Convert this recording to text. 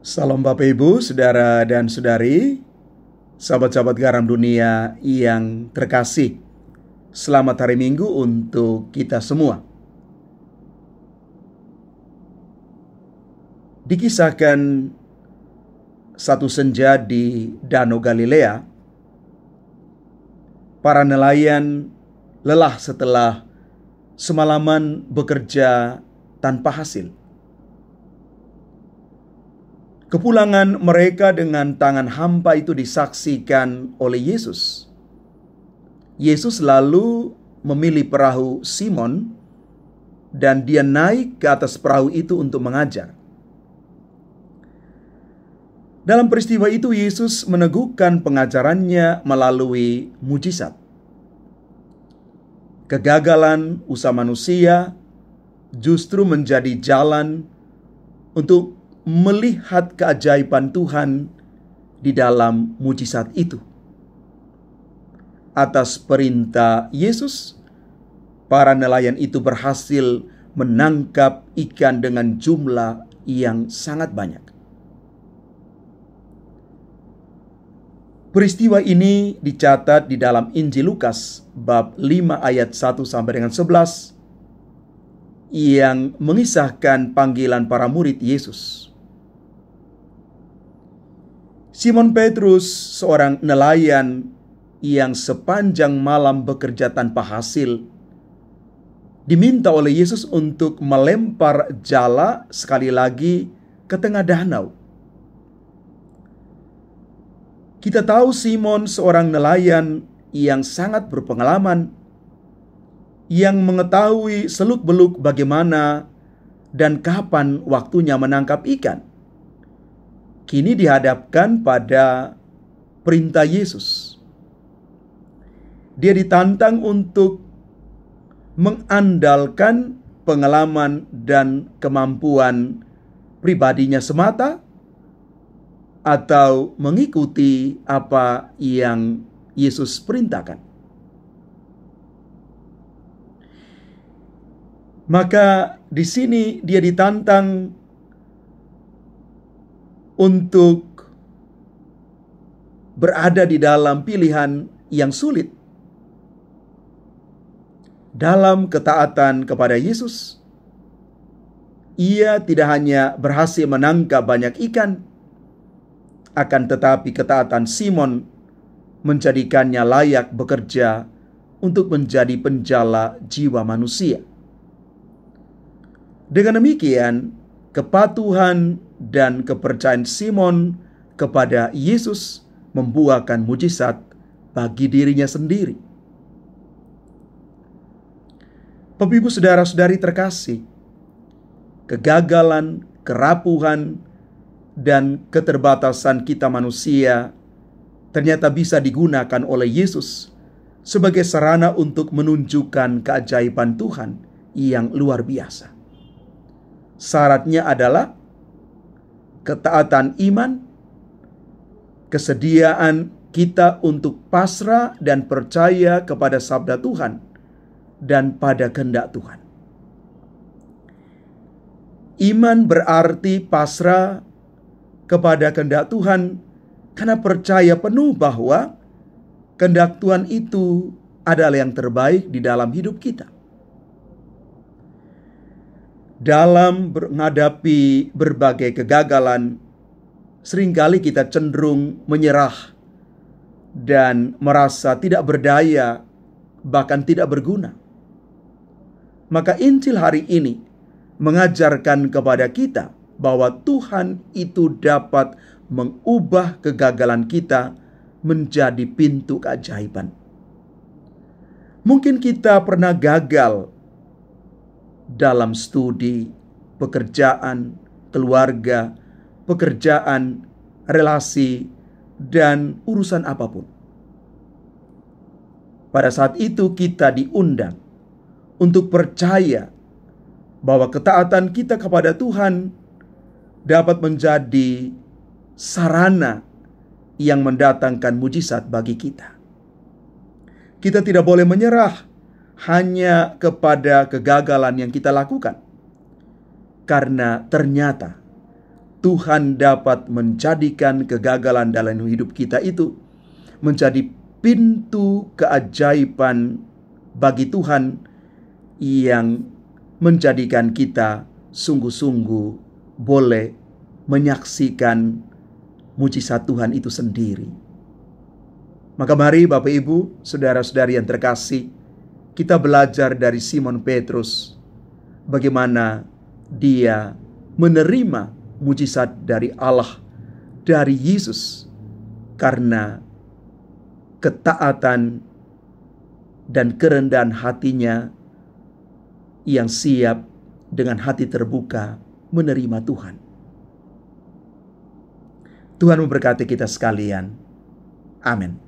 Salam Bapak Ibu, Saudara dan Saudari, sahabat-sahabat garam dunia yang terkasih. Selamat hari Minggu untuk kita semua. Dikisahkan satu senja di Danau Galilea, para nelayan lelah setelah semalaman bekerja tanpa hasil. Kepulangan mereka dengan tangan hampa itu disaksikan oleh Yesus. Yesus lalu memilih perahu Simon dan dia naik ke atas perahu itu untuk mengajar. Dalam peristiwa itu Yesus meneguhkan pengajarannya melalui mujizat. Kegagalan usaha manusia justru menjadi jalan untuk melihat keajaiban Tuhan di dalam mujizat itu. Atas perintah Yesus, para nelayan itu berhasil menangkap ikan dengan jumlah yang sangat banyak. Peristiwa ini dicatat di dalam Injil Lukas bab 5 ayat 1 sampai dengan 11 yang mengisahkan panggilan para murid Yesus. Simon Petrus, seorang nelayan yang sepanjang malam bekerja tanpa hasil, diminta oleh Yesus untuk melempar jala sekali lagi ke tengah danau. Kita tahu Simon seorang nelayan yang sangat berpengalaman, yang mengetahui seluk-beluk bagaimana dan kapan waktunya menangkap ikan. Kini dihadapkan pada perintah Yesus. Dia ditantang untuk mengandalkan pengalaman dan kemampuan pribadinya semata atau mengikuti apa yang Yesus perintahkan. Maka di sini dia ditantang untuk berada di dalam pilihan yang sulit. Dalam ketaatan kepada Yesus, ia tidak hanya berhasil menangkap banyak ikan, akan tetapi ketaatan Simon menjadikannya layak bekerja untuk menjadi penjala jiwa manusia. Dengan demikian, kepatuhan dan kepercayaan Simon kepada Yesus membuahkan mujizat bagi dirinya sendiri. Bapak Ibu saudara-saudari terkasih, kegagalan, kerapuhan, dan keterbatasan kita manusia ternyata bisa digunakan oleh Yesus sebagai sarana untuk menunjukkan keajaiban Tuhan yang luar biasa. Syaratnya adalah ketaatan iman, kesediaan kita untuk pasrah dan percaya kepada sabda Tuhan dan pada kehendak Tuhan. Iman berarti pasrah kepada kehendak Tuhan karena percaya penuh bahwa kehendak Tuhan itu adalah yang terbaik di dalam hidup kita. Dalam menghadapi berbagai kegagalan, seringkali kita cenderung menyerah dan merasa tidak berdaya, bahkan tidak berguna. Maka Injil hari ini mengajarkan kepada kita bahwa Tuhan itu dapat mengubah kegagalan kita menjadi pintu keajaiban. Mungkin kita pernah gagal dalam studi, pekerjaan, keluarga, pekerjaan, relasi, dan urusan apapun. Pada saat itu kita diundang untuk percaya bahwa ketaatan kita kepada Tuhan dapat menjadi sarana yang mendatangkan mujizat bagi kita. Kita tidak boleh menyerah hanya kepada kegagalan yang kita lakukan. Karena ternyata Tuhan dapat menjadikan kegagalan dalam hidup kita itu menjadi pintu keajaiban bagi Tuhan yang menjadikan kita sungguh-sungguh boleh menyaksikan mujizat Tuhan itu sendiri. Maka mari Bapak Ibu, saudara-saudari yang terkasih, kita belajar dari Simon Petrus bagaimana dia menerima mujizat dari Allah, dari Yesus, karena ketaatan dan kerendahan hatinya yang siap dengan hati terbuka menerima Tuhan. Tuhan memberkati kita sekalian. Amin.